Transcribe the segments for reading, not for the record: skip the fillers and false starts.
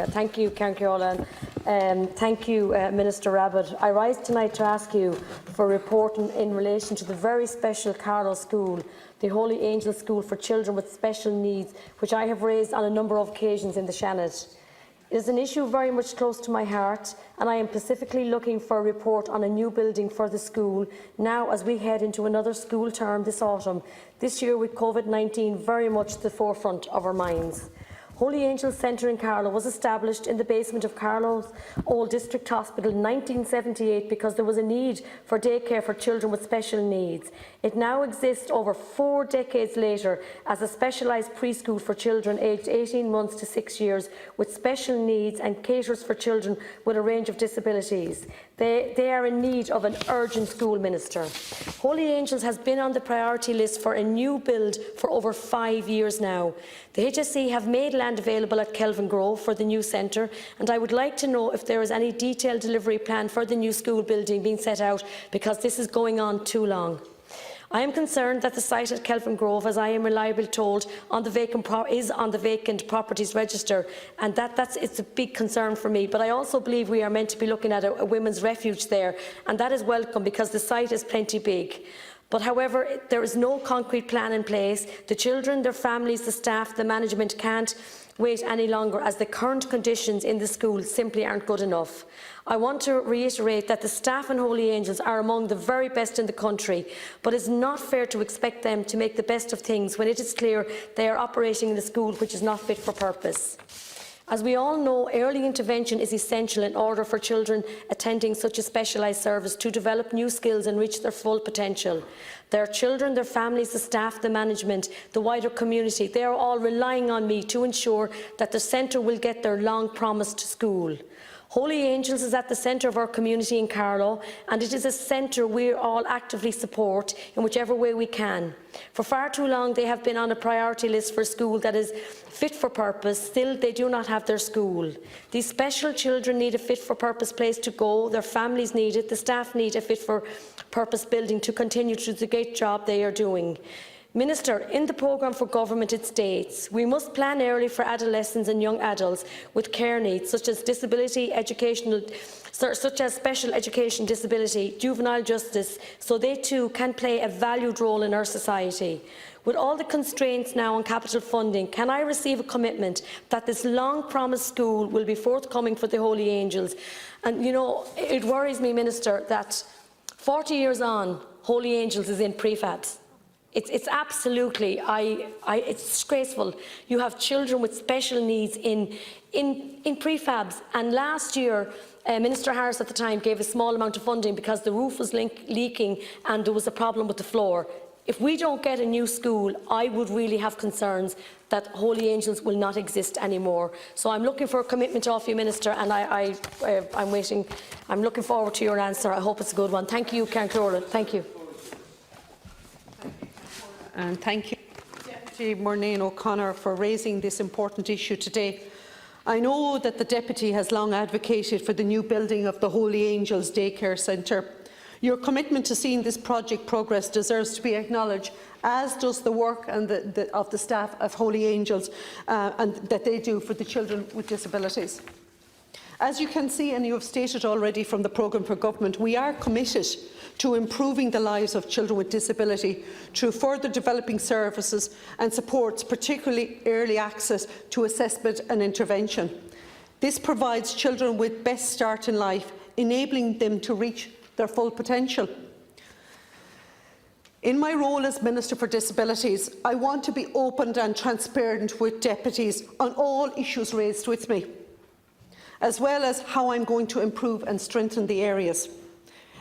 Thank you, Cairn thank you, Minister Rabbitte. I rise tonight to ask you for a report in relation to the very special Carlow School, the Holy Angel School for children with special needs, which I have raised on a number of occasions in the Seanad. It is an issue very much close to my heart, and I am specifically looking for a report on a new building for the school now as we head into another school term this autumn, this year with COVID-19 very much at the forefront of our minds. Holy Angel Centre in Carlow was established in the basement of Carlow's Old District Hospital in 1978 because there was a need for daycare for children with special needs. It now exists over 4 decades later as a specialised preschool for children aged 18 months to 6 years with special needs and caters for children with a range of disabilities. They are in need of an urgent school, Minister. Holy Angels has been on the priority list for a new build for over 5 years now. The HSE have made land available at Kelvin Grove for the new centre, and I would like to know if there is any detailed delivery plan for the new school building being set out, because this is going on too long. I am concerned that the site at Kelvin Grove, as I am reliably told, is on the vacant properties register, and it's a big concern for me. But I also believe we are meant to be looking at a women's refuge there, and that is welcome because the site is plenty big. But however, there is no concrete plan in place. The children, their families, the staff, the management can't wait any longer, as the current conditions in the school simply aren't good enough. I want to reiterate that the staff in Holy Angels are among the very best in the country, but it's not fair to expect them to make the best of things when it is clear they are operating in a school which is not fit for purpose. As we all know, early intervention is essential in order for children attending such a specialised service to develop new skills and reach their full potential. Their children, their families, the staff, the management, the wider community, they are all relying on me to ensure that the centre will get their long-promised school. Holy Angels is at the centre of our community in Carlow, and it is a centre we all actively support in whichever way we can. For far too long they have been on a priority list for a school that is fit for purpose. Still, they do not have their school. These special children need a fit for purpose place to go, their families need it, the staff need a fit for purpose building to continue to do the great job they are doing. Minister, in the programme for government it states, we must plan early for adolescents and young adults with care needs such as special education disability, juvenile justice, so they too can play a valued role in our society. With all the constraints now on capital funding, can I receive a commitment that this long-promised school will be forthcoming for the Holy Angels? And you know, it worries me, Minister, that 40 years on, Holy Angels is in prefabs. It's absolutely, it's disgraceful. You have children with special needs in prefabs, and last year Minister Harris at the time gave a small amount of funding because the roof was leaking and there was a problem with the floor. If we don't get a new school, I would really have concerns that Holy Angels will not exist anymore. So I'm looking for a commitment off you, Minister, and I'm waiting. I'm looking forward to your answer. I hope it's a good one. Thank you, Cairn Thank you. And thank you, Deputy Murnane O'Connor, for raising this important issue today. I know that the Deputy has long advocated for the new building of the Holy Angels Daycare Centre. Your commitment to seeing this project progress deserves to be acknowledged, as does the work and of the staff of Holy Angels and that they do for the children with disabilities. As you can see, and you have stated already from the programme for government, we are committed to improving the lives of children with disability through further developing services and supports, particularly early access to assessment and intervention. This provides children with best start in life, enabling them to reach their full potential. In my role as Minister for Disabilities, I want to be open and transparent with deputies on all issues raised with me, as well as how I'm going to improve and strengthen the areas.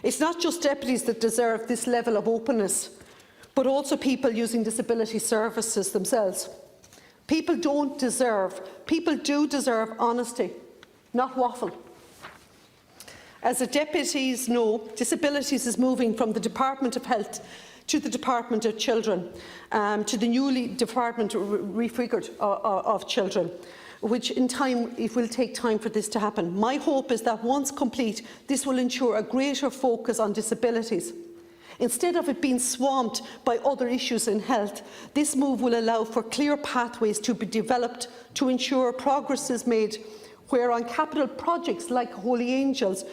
It's not just deputies that deserve this level of openness, but also people using disability services themselves. People do deserve honesty, not waffle. As the deputies know, disabilities is moving from the Department of Health to the Department of Children, to the newly Department refigured of Children, which in time, it will take time for this to happen. My hope is that once complete, this will ensure a greater focus on disabilities. Instead of it being swamped by other issues in health, this move will allow for clear pathways to be developed to ensure progress is made where on capital projects like Holy Angels,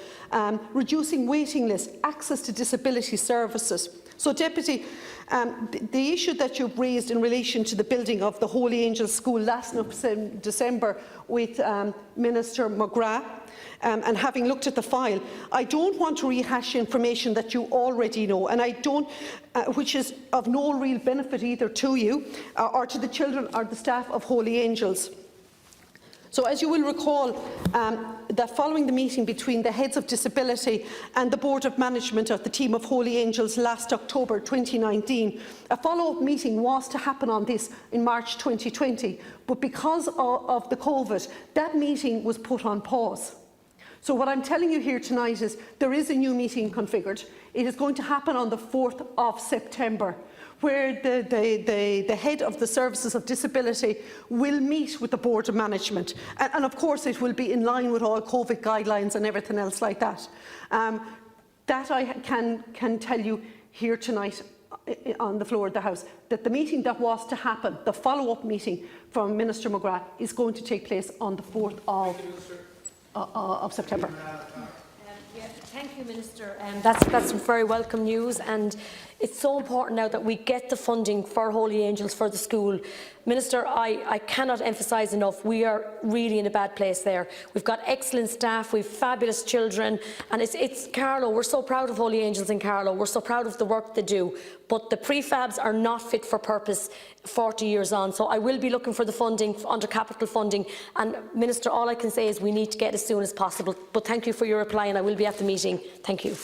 reducing waiting lists, access to disability services. So, Deputy, the issue that you've raised in relation to the building of the Holy Angels School last December with Minister McGrath, and having looked at the file, I don't want to rehash information that you already know, and I don't, which is of no real benefit either to you or to the children or the staff of Holy Angels. So, as you will recall, that following the meeting between the heads of disability and the Board of Management of the team of Holy Angels last October 2019, a follow-up meeting was to happen on this in March 2020, but because of the COVID, that meeting was put on pause. So what I'm telling you here tonight is there is a new meeting configured. It is going to happen on the 4th of September, where the head of the Services of Disability will meet with the Board of Management. And of course it will be in line with all COVID guidelines and everything else like that. That I can tell you here tonight on the floor of the House, that the meeting that was to happen, the follow-up meeting from Minister McGrath, is going to take place on the 4th of September. Thank you, Minister. That's very welcome news, and it's so important now that we get the funding for Holy Angels for the school. Minister, I cannot emphasise enough, we are really in a bad place there. We've got excellent staff, we've fabulous children, and it's Carlow, we're so proud of Holy Angels in Carlow, we're so proud of the work they do, but the prefabs are not fit for purpose 40 years on. So I will be looking for the funding under capital funding, and Minister, all I can say is we need to get it as soon as possible. But thank you for your reply, and I will be at the meeting. Thank you.